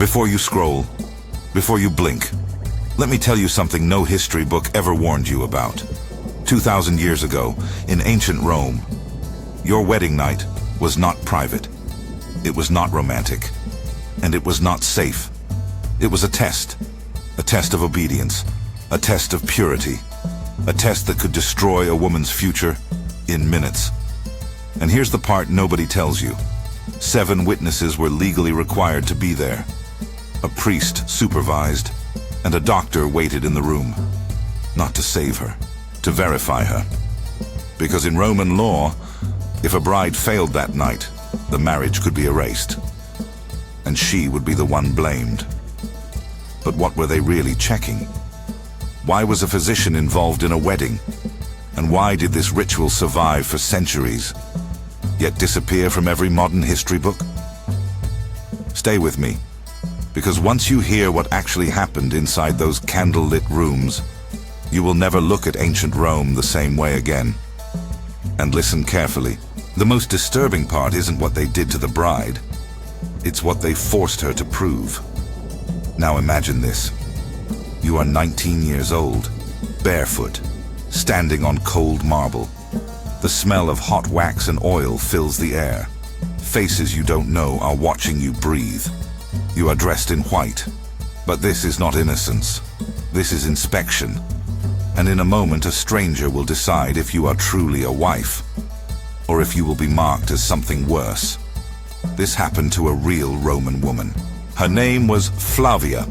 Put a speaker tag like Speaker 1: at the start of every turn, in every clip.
Speaker 1: Before you scroll, before you blink, let me tell you something no history book ever warned you about. 2,000 years ago, in ancient Rome, your wedding night was not private. It was not romantic, and it was not safe. It was a test of obedience, a test of purity, a test that could destroy a woman's future in minutes. And here's the part nobody tells you. 7 witnesses were legally required to be there. A priest supervised, and a doctor waited in the room. Not to save her, to verify her. Because in Roman law, if a bride failed that night, the marriage could be erased. And she would be the one blamed. But what were they really checking? Why was a physician involved in a wedding? And why did this ritual survive for centuries, yet disappear from every modern history book? Stay with me, because once you hear what actually happened inside those candle-lit rooms, you will never look at ancient Rome the same way again. And listen carefully. The most disturbing part isn't what they did to the bride. It's what they forced her to prove. Now imagine this. You are 19 years old, barefoot, standing on cold marble. The smell of hot wax and oil fills the air. Faces you don't know are watching you breathe. You are dressed in white. But this is not innocence. This is inspection. And in a moment, a stranger will decide if you are truly a wife, or if you will be marked as something worse. This happened to a real Roman woman. Her name was Flavia,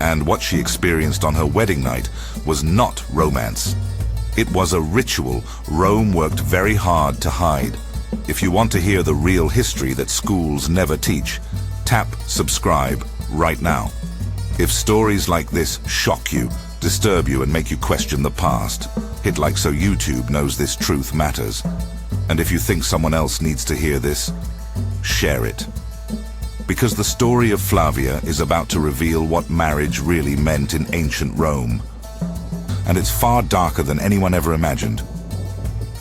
Speaker 1: and what she experienced on her wedding night was not romance. It was a ritual Rome worked very hard to hide. If you want to hear the real history that schools never teach, tap subscribe right now. If stories like this shock you, disturb you, and make you question the past, hit like so YouTube knows this truth matters. And if you think someone else needs to hear this, share it. Because the story of Flavia is about to reveal what marriage really meant in ancient Rome. And it's far darker than anyone ever imagined.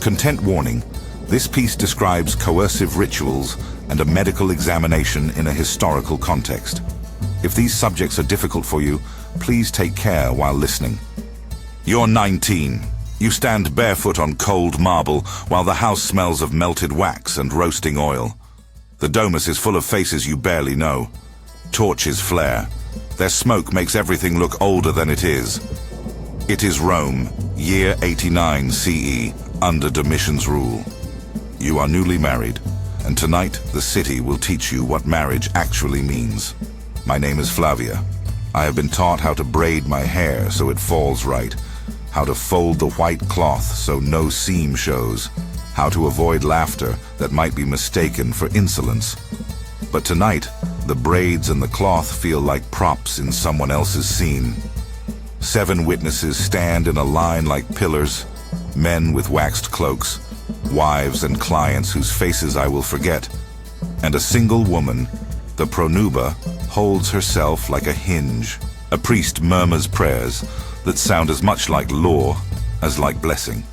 Speaker 1: Content warning, this piece describes coercive rituals and a medical examination in a historical context. If these subjects are difficult for you, please take care while listening. You're 19. You stand barefoot on cold marble while the house smells of melted wax and roasting oil. The domus is full of faces you barely know. Torches flare. Their smoke makes everything look older than it is. It is Rome, year 89 CE, under Domitian's rule. You are newly married, and tonight the city will teach you what marriage actually means. My name is Flavia. I have been taught how to braid my hair so it falls right, how to fold the white cloth so no seam shows, how to avoid laughter that might be mistaken for insolence. But tonight, the braids and the cloth feel like props in someone else's scene. 7 witnesses stand in a line like pillars, men with waxed cloaks, wives and clients whose faces I will forget, and a single woman, the pronuba, holds herself like a hinge. A priest murmurs prayers that sound as much like law as like blessing.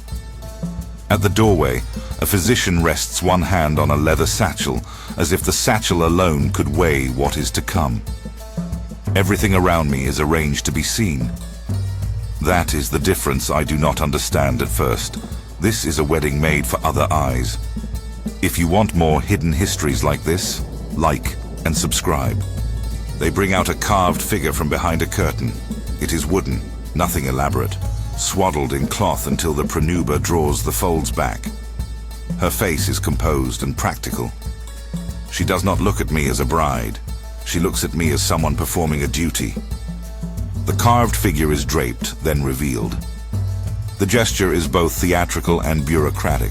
Speaker 1: At the doorway, a physician rests one hand on a leather satchel, as if the satchel alone could weigh what is to come. Everything around me is arranged to be seen. That is the difference I do not understand at first. This is a wedding made for other eyes. If you want more hidden histories like this, like and subscribe. They bring out a carved figure from behind a curtain. It is wooden, nothing elaborate, swaddled in cloth until the pronuba draws the folds back. Her face is composed and practical. She does not look at me as a bride. She looks at me as someone performing a duty. The carved figure is draped, then revealed. The gesture is both theatrical and bureaucratic.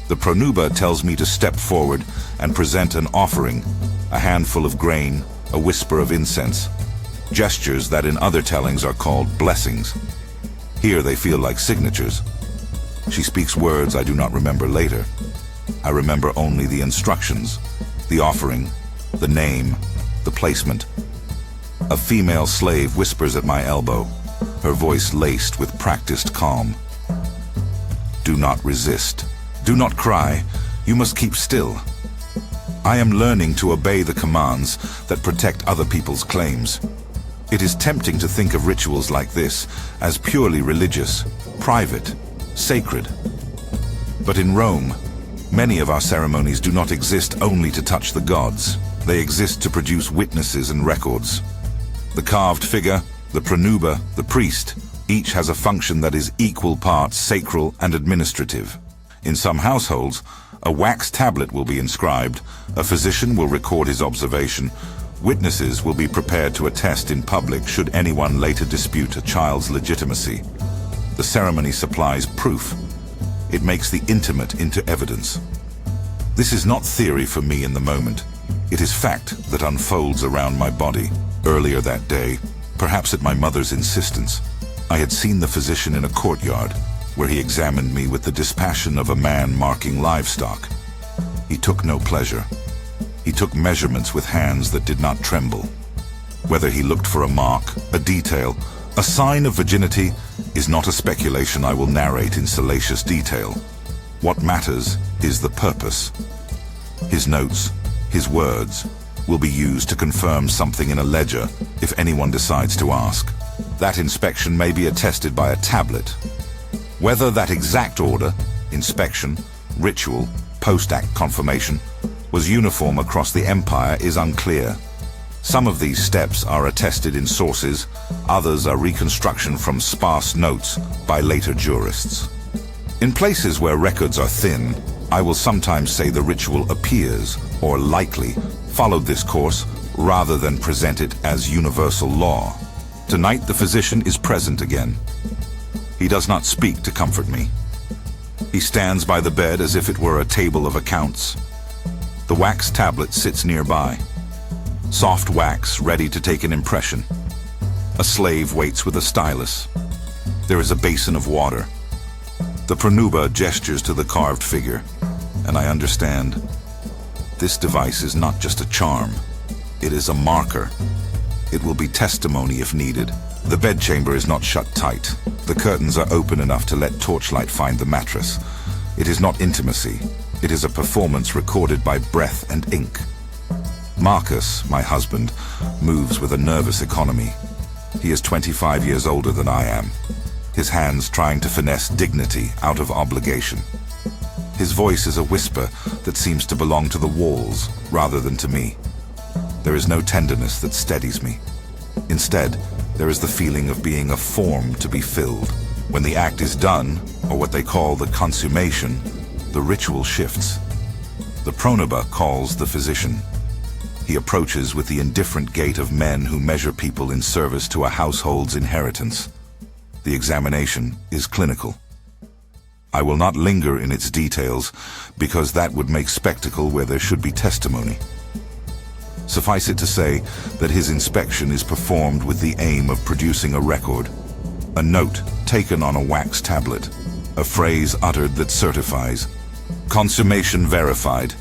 Speaker 1: The pronuba tells me to step forward and present an offering, a handful of grain, a whisper of incense, gestures that in other tellings are called blessings. Here they feel like signatures. She speaks words I do not remember later. I remember only the instructions, the offering, the name, the placement. A female slave whispers at my elbow, her voice laced with practiced calm. Do not resist. Do not cry. You must keep still. I am learning to obey the commands that protect other people's claims. It is tempting to think of rituals like this as purely religious, private, sacred. But in Rome, many of our ceremonies do not exist only to touch the gods. They exist to produce witnesses and records. The carved figure, the pronuba, the priest, each has a function that is equal parts sacral and administrative. In some households, a wax tablet will be inscribed, a physician will record his observation, witnesses will be prepared to attest in public should anyone later dispute a child's legitimacy. The ceremony supplies proof. It makes the intimate into evidence. This is not theory for me in the moment. It is fact that unfolds around my body. Earlier that day, perhaps at my mother's insistence, I had seen the physician in a courtyard where he examined me with the dispassion of a man marking livestock. He took no pleasure. He took measurements with hands that did not tremble. Whether he looked for a mark, a detail, a sign of virginity is not a speculation I will narrate in salacious detail. What matters is the purpose. His notes, his words, will be used to confirm something in a ledger if anyone decides to ask. That inspection may be attested by a tablet. Whether that exact order, inspection, ritual, post-act confirmation, was uniform across the empire is unclear. Some of these steps are attested in sources, others are reconstruction from sparse notes by later jurists. In places where records are thin, I will sometimes say the ritual appears, or likely, followed this course rather than present it as universal law. Tonight the physician is present again. He does not speak to comfort me. He stands by the bed as if it were a table of accounts. The wax tablet sits nearby. Soft wax ready to take an impression. A slave waits with a stylus. There is a basin of water. The pronuba gestures to the carved figure, and I understand. This device is not just a charm. It is a marker. It will be testimony if needed. The bedchamber is not shut tight. The curtains are open enough to let torchlight find the mattress. It is not intimacy. It is a performance recorded by breath and ink. Marcus, my husband, moves with a nervous economy. He is 25 years older than I am, his hands trying to finesse dignity out of obligation. His voice is a whisper that seems to belong to the walls rather than to me. There is no tenderness that steadies me. Instead, there is the feeling of being a form to be filled. When the act is done, or what they call the consummation, the ritual shifts. The pronuba calls the physician. He approaches with the indifferent gait of men who measure people in service to a household's inheritance. The examination is clinical. I will not linger in its details because that would make spectacle where there should be testimony. Suffice it to say that his inspection is performed with the aim of producing a record, a note taken on a wax tablet, a phrase uttered that certifies. Consummation verified,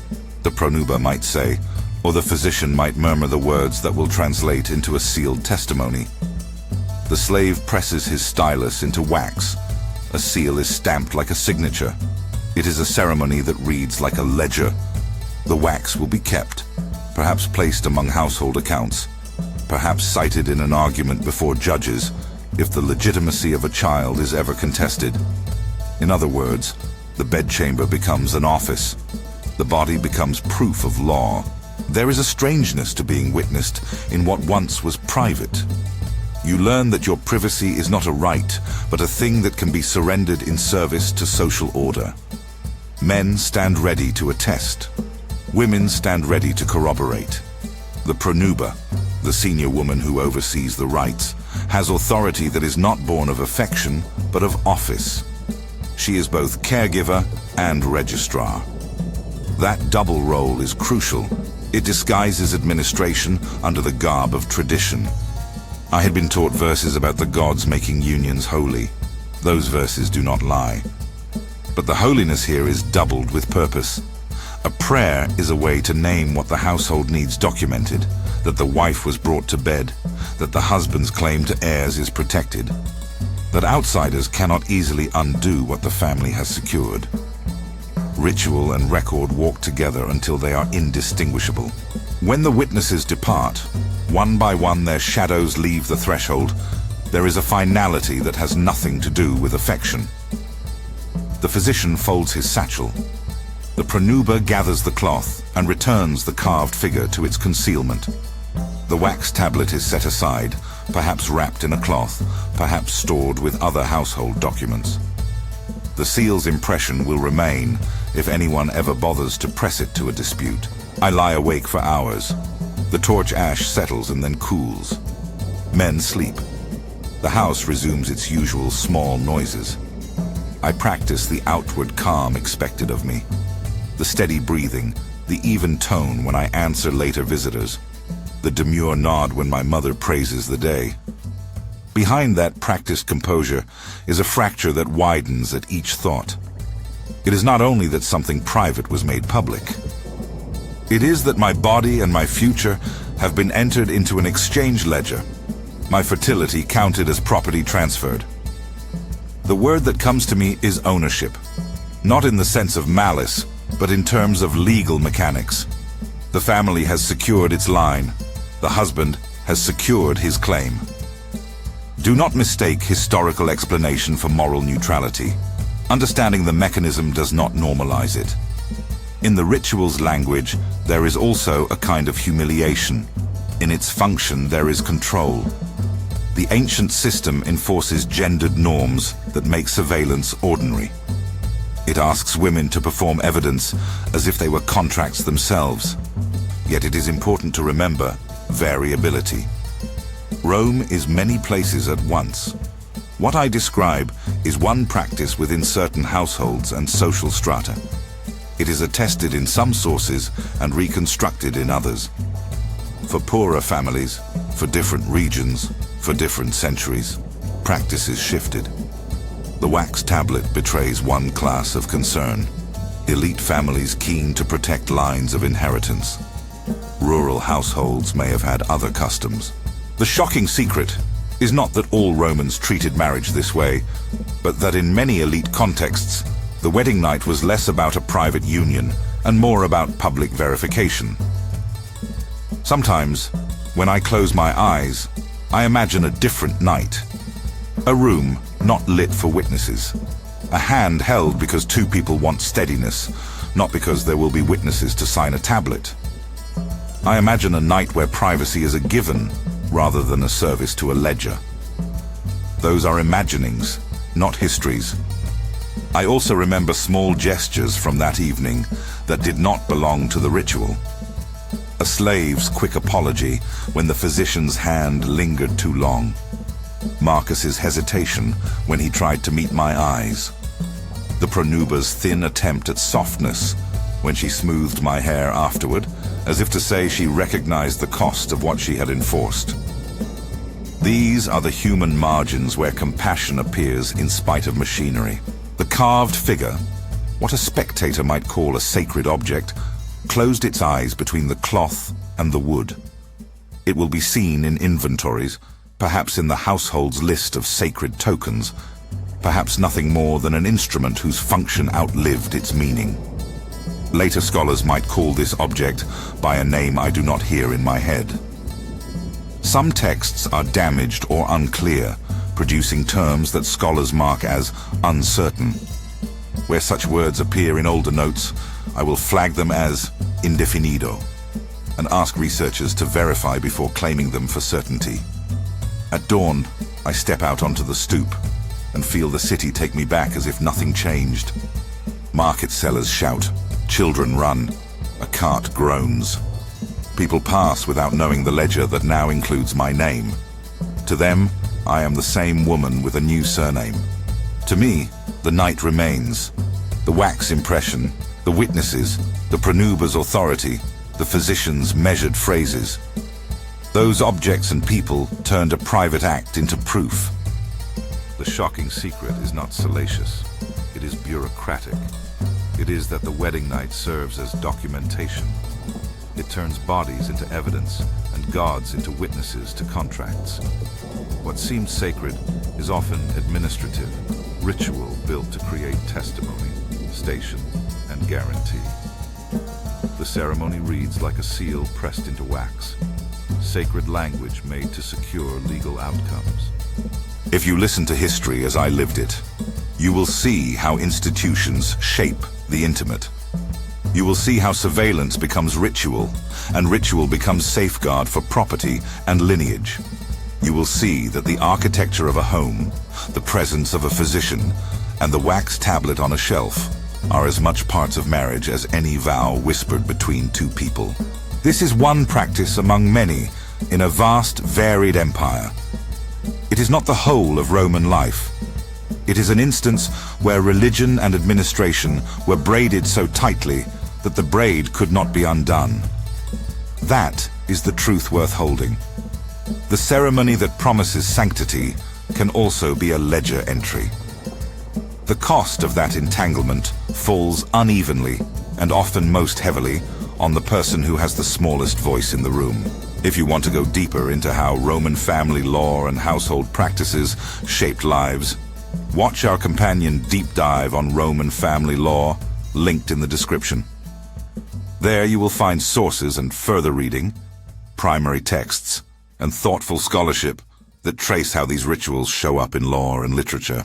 Speaker 1: the pronuba might say, or the physician might murmur the words that will translate into a sealed testimony. The slave presses his stylus into wax. A seal is stamped like a signature. It is a ceremony that reads like a ledger. The wax will be kept, perhaps placed among household accounts, perhaps cited in an argument before judges if the legitimacy of a child is ever contested. In other words, the bedchamber becomes an office. The body becomes proof of law. There is a strangeness to being witnessed in what once was private. You learn that your privacy is not a right, but a thing that can be surrendered in service to social order. Men stand ready to attest. Women stand ready to corroborate. The pronuba, the senior woman who oversees the rites, has authority that is not born of affection, but of office. She is both caregiver and registrar. That double role is crucial. It disguises administration under the garb of tradition. I had been taught verses about the gods making unions holy. Those verses do not lie. But the holiness here is doubled with purpose. A prayer is a way to name what the household needs documented, that the wife was brought to bed, that the husband's claim to heirs is protected, that outsiders cannot easily undo what the family has secured. Ritual and record walk together until they are indistinguishable. When the witnesses depart, one by one their shadows leave the threshold, there is a finality that has nothing to do with affection. The physician folds his satchel. The pronuba gathers the cloth and returns the carved figure to its concealment. The wax tablet is set aside, perhaps wrapped in a cloth, perhaps stored with other household documents. The seal's impression will remain if anyone ever bothers to press it to a dispute. I lie awake for hours. The torch ash settles and then cools. Men sleep. The house resumes its usual small noises. I practice the outward calm expected of me. The steady breathing, the even tone when I answer later visitors, the demure nod when my mother praises the day. Behind that practiced composure is a fracture that widens at each thought. It is not only that something private was made public. It is that my body and my future have been entered into an exchange ledger, my fertility counted as property transferred. The word that comes to me is ownership, not in the sense of malice, but in terms of legal mechanics. The family has secured its line. The husband has secured his claim. Do not mistake historical explanation for moral neutrality. Understanding the mechanism does not normalize it. In the ritual's language, there is also a kind of humiliation. In its function, there is control. The ancient system enforces gendered norms that make surveillance ordinary. It asks women to perform evidence as if they were contracts themselves. Yet it is important to remember variability. Rome is many places at once. What I describe is one practice within certain households and social strata. It is attested in some sources and reconstructed in others. For poorer families, for different regions, for different centuries, practices shifted. The wax tablet betrays one class of concern: elite families keen to protect lines of inheritance. Rural households may have had other customs. The shocking secret is not that all Romans treated marriage this way, but that in many elite contexts, the wedding night was less about a private union and more about public verification. Sometimes, when I close my eyes, I imagine a different night. A room not lit for witnesses. A hand held because two people want steadiness, not because there will be witnesses to sign a tablet. I imagine a night where privacy is a given rather than a service to a ledger. Those are imaginings, not histories. I also remember small gestures from that evening that did not belong to the ritual. A slave's quick apology when the physician's hand lingered too long. Marcus's hesitation when he tried to meet my eyes. The pronuba's thin attempt at softness when she smoothed my hair afterward, as if to say she recognized the cost of what she had enforced. These are the human margins where compassion appears in spite of machinery. The carved figure, what a spectator might call a sacred object, closed its eyes between the cloth and the wood. It will be seen in inventories, perhaps in the household's list of sacred tokens, perhaps nothing more than an instrument whose function outlived its meaning. Later scholars might call this object by a name I do not hear in my head. Some texts are damaged or unclear, producing terms that scholars mark as uncertain. Where such words appear in older notes, I will flag them as indefinido and ask researchers to verify before claiming them for certainty. At dawn, I step out onto the stoop and feel the city take me back as if nothing changed. Market sellers shout, children run, a cart groans. People pass without knowing the ledger that now includes my name. To them, I am the same woman with a new surname. To me, the night remains. The wax impression, the witnesses, the pronuba's authority, the physician's measured phrases. Those objects and people turned a private act into proof. The shocking secret is not salacious. It is bureaucratic. It is that the wedding night serves as documentation. It turns bodies into evidence and gods into witnesses to contracts. What seems sacred is often administrative, ritual built to create testimony, station, and guarantee. The ceremony reads like a seal pressed into wax, sacred language made to secure legal outcomes. If you listen to history as I lived it, you will see how institutions shape the intimate. You will see how surveillance becomes ritual, and ritual becomes safeguard for property and lineage. You will see that the architecture of a home, the presence of a physician, and the wax tablet on a shelf are as much parts of marriage as any vow whispered between two people. This is one practice among many in a vast, varied empire. It is not the whole of Roman life. It is an instance where religion and administration were braided so tightly that the braid could not be undone. That is the truth worth holding. The ceremony that promises sanctity can also be a ledger entry. The cost of that entanglement falls unevenly, and often most heavily, on the person who has the smallest voice in the room. If you want to go deeper into how Roman family law and household practices shaped lives, watch our companion deep dive on Roman family law, linked in the description. There you will find sources and further reading, primary texts, and thoughtful scholarship that trace how these rituals show up in law and literature.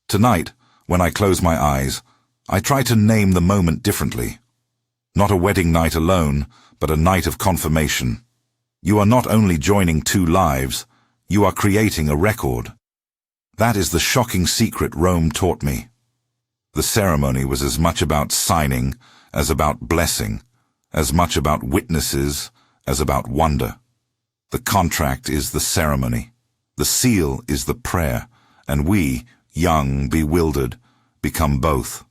Speaker 1: Tonight, when I close my eyes, I try to name the moment differently. Not a wedding night alone, but a night of confirmation. You are not only joining two lives, you are creating a record. That is the shocking secret Rome taught me. The ceremony was as much about signing as about blessing, as much about witnesses as about wonder. The contract is the ceremony. The seal is the prayer, and we, young, bewildered, become both.